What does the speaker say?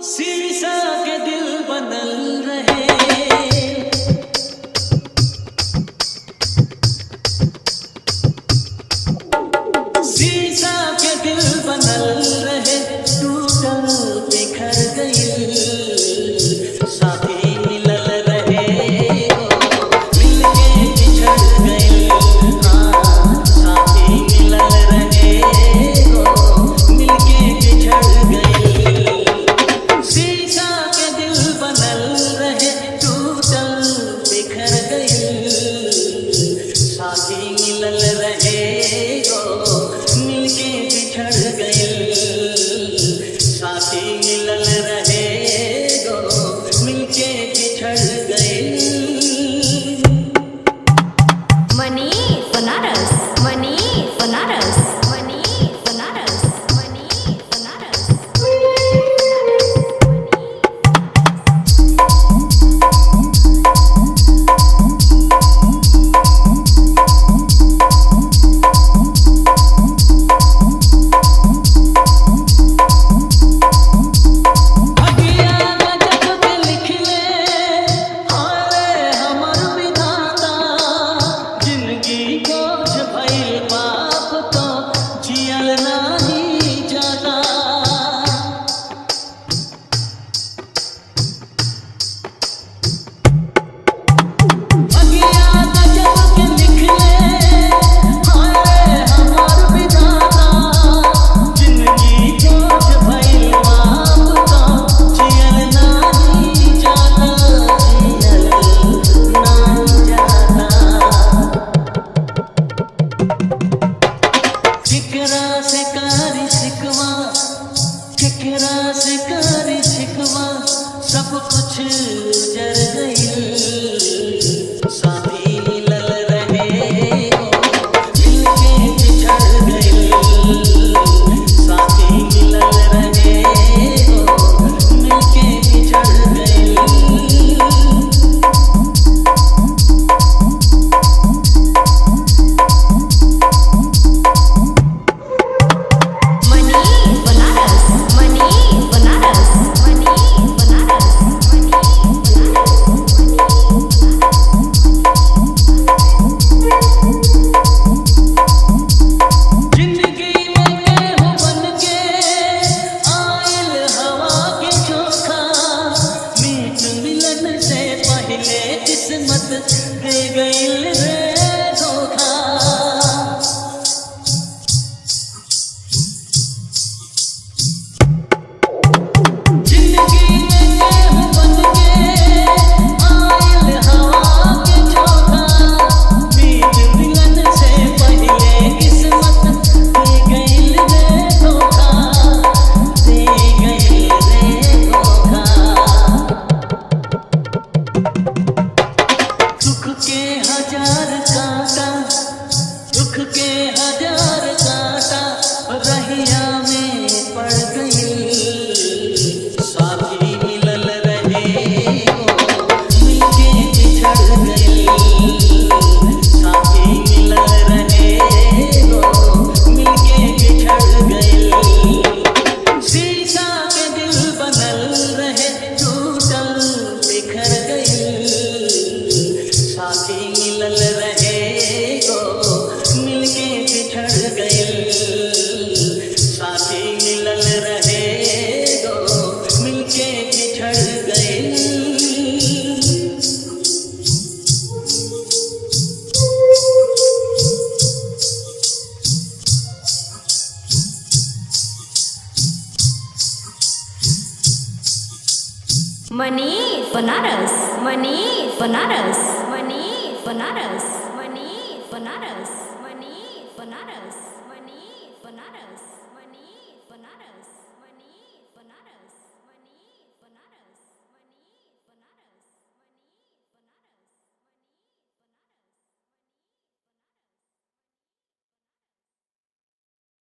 शीशा के दिल बनल रहे, शीशा के दिल बनल रहे, टूटल बिखर गइल, साथी मिलल रहे मिलके बिछड़ गइल। हाँ, साथी मिलल रहे मिलके बिछड़ गइल। शीशा के दिल बनल रहे, टूटल बिखर गइल, साथी मिलल रहे मिलके बिछड़ गइल, साथी मिलल रहे मिलके बिछड़ गइल। मनी बनारस, मनी बनारस, मनी बनारस, मनी बनारस। केकरा से कारी शिकवा, सब कुछ जर गइल, साथी मिलल रहे मिलके बिछड़ गइल, साथी मिलल रहे मिलके बिछड़ गइल। किस्मत दे गइल रे धोखा, जिंदगी में केहू बनके आइल हवा के झोंका, मीत मिलन से पहिले किस्मत दे गइल रे धोखा, दे गइल रे धोखा। दुख के हजार कांटा, दुख के हजार कांटा रहिया में पड़ गइल, साथी मिलल रहे मिलके बिछड़ गइल, साथी मिलल रहे मिलके बिछड़ गइल। शीशा के दिल बनल रहे, टूटल बिखर गइल, साथी मिलल रहे मिलके बिछड़ गइल, साथी मिलल रहे मिलके बिछड़ गइल। मनी बनारस, मनी बनारस, मनी बनारस, मनी बनारस, मनी बनारस।